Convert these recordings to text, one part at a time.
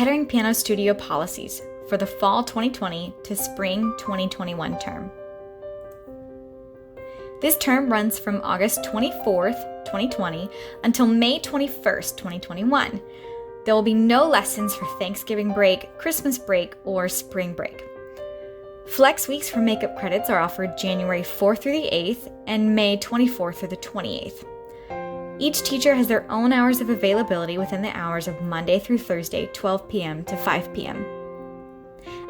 Kettering Piano Studio policies for the fall 2020 to spring 2021 term. This term runs from August 24th, 2020 until May 21st, 2021. There will be no lessons for Thanksgiving break, Christmas break, or spring break. Flex weeks for makeup credits are offered January 4th through the 8th and May 24th through the 28th. Each teacher has their own hours of availability within the hours of Monday through Thursday, 12 p.m. to 5 p.m.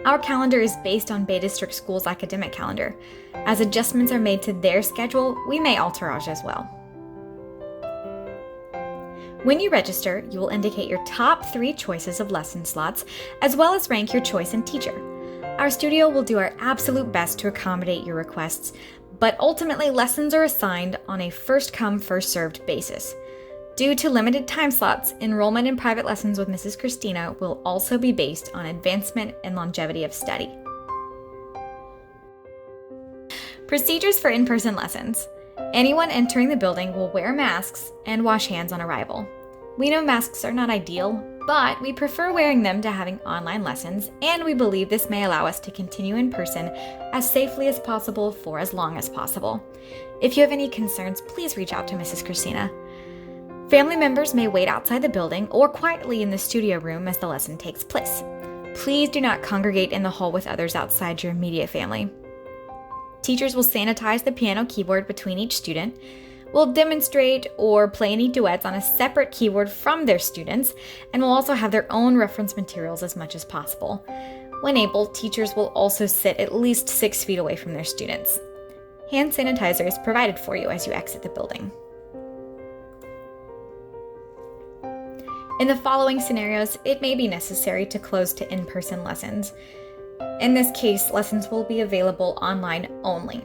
Our calendar is based on Bay District School's academic calendar. As adjustments are made to their schedule, we may alter ours as well. When you register, you will indicate your top 3 choices of lesson slots, as well as rank your choice in teacher. Our studio will do our absolute best to accommodate your requests, but ultimately lessons are assigned on a first-come, first-served basis. Due to limited time slots, enrollment in private lessons with Mrs. Christina will also be based on advancement and longevity of study. Procedures for in-person lessons. Anyone entering the building will wear masks and wash hands on arrival. We know masks are not ideal, but we prefer wearing them to having online lessons, and we believe this may allow us to continue in person as safely as possible for as long as possible. If you have any concerns, please reach out to Mrs. Christina. Family members may wait outside the building or quietly in the studio room as the lesson takes place. Please do not congregate in the hall with others outside your immediate family. Teachers will sanitize the piano keyboard between each student, will demonstrate or play any duets on a separate keyboard from their students, and will also have their own reference materials as much as possible. When able, teachers will also sit at least 6 feet away from their students. Hand sanitizer is provided for you as you exit the building. In the following scenarios, it may be necessary to close to in-person lessons. In this case, lessons will be available online only.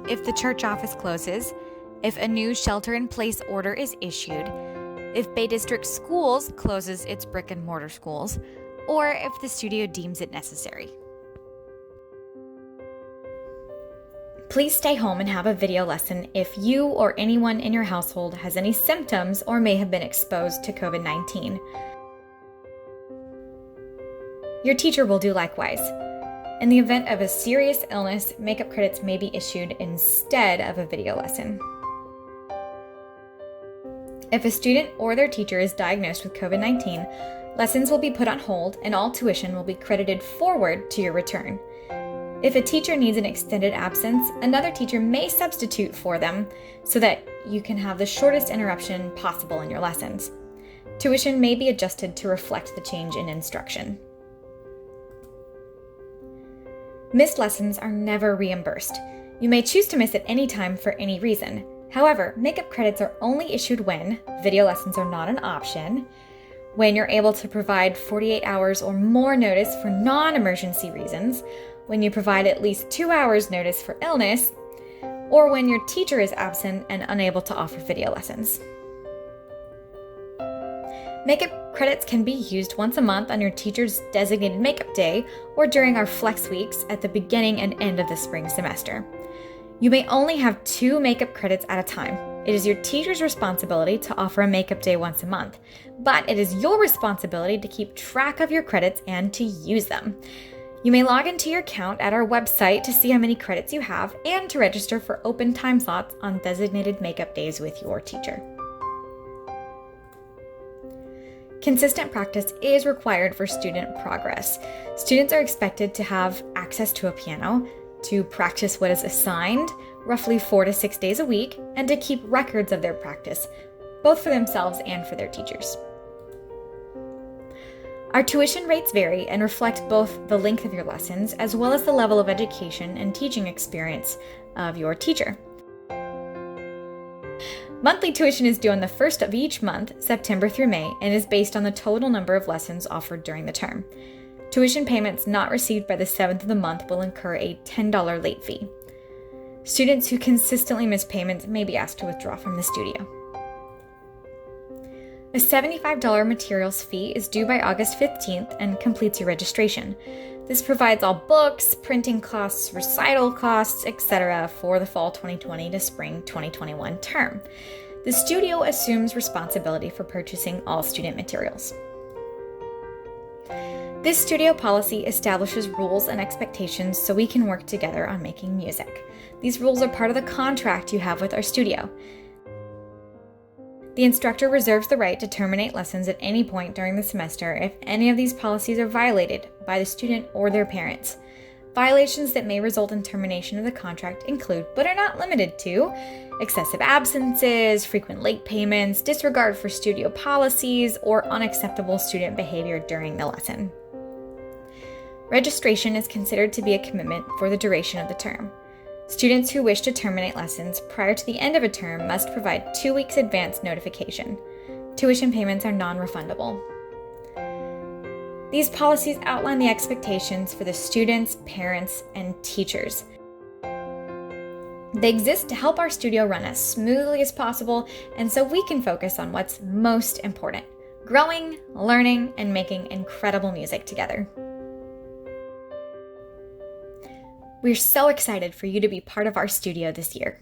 If the church office closes, if a new shelter-in-place order is issued, if Bay District Schools closes its brick-and-mortar schools, or if the studio deems it necessary. Please stay home and have a video lesson if you or anyone in your household has any symptoms or may have been exposed to COVID-19. Your teacher will do likewise. In the event of a serious illness, makeup credits may be issued instead of a video lesson. If a student or their teacher is diagnosed with COVID-19, lessons will be put on hold and all tuition will be credited forward to your return. If a teacher needs an extended absence, another teacher may substitute for them so that you can have the shortest interruption possible in your lessons. Tuition may be adjusted to reflect the change in instruction. Missed lessons are never reimbursed. You may choose to miss at any time for any reason. However, makeup credits are only issued when video lessons are not an option, when you're able to provide 48 hours or more notice for non-emergency reasons, when you provide at least 2 hours notice for illness, or when your teacher is absent and unable to offer video lessons. Makeup credits can be used once a month on your teacher's designated makeup day or during our flex weeks at the beginning and end of the spring semester. You may only have 2 makeup credits at a time. It is your teacher's responsibility to offer a makeup day once a month, but it is your responsibility to keep track of your credits and to use them. You may log into your account at our website to see how many credits you have and to register for open time slots on designated makeup days with your teacher. Consistent practice is required for student progress. Students are expected to have access to a piano, to practice what is assigned, roughly 4 to 6 days a week, and to keep records of their practice, both for themselves and for their teachers. Our tuition rates vary and reflect both the length of your lessons as well as the level of education and teaching experience of your teacher. Monthly tuition is due on the first of each month, September through May, and is based on the total number of lessons offered during the term. Tuition payments not received by the 7th of the month will incur a $10 late fee. Students who consistently miss payments may be asked to withdraw from the studio. A $75 materials fee is due by August 15th and completes your registration. This provides all books, printing costs, recital costs, etc. for the fall 2020 to spring 2021 term. The studio assumes responsibility for purchasing all student materials. This studio policy establishes rules and expectations so we can work together on making music. These rules are part of the contract you have with our studio. The instructor reserves the right to terminate lessons at any point during the semester if any of these policies are violated by the student or their parents. Violations that may result in termination of the contract include, but are not limited to, excessive absences, frequent late payments, disregard for studio policies, or unacceptable student behavior during the lesson. Registration is considered to be a commitment for the duration of the term. Students who wish to terminate lessons prior to the end of a term must provide 2 weeks advance notification. Tuition payments are non-refundable. These policies outline the expectations for the students, parents, and teachers. They exist to help our studio run as smoothly as possible, and so we can focus on what's most important: growing, learning, and making incredible music together. We're so excited for you to be part of our studio this year.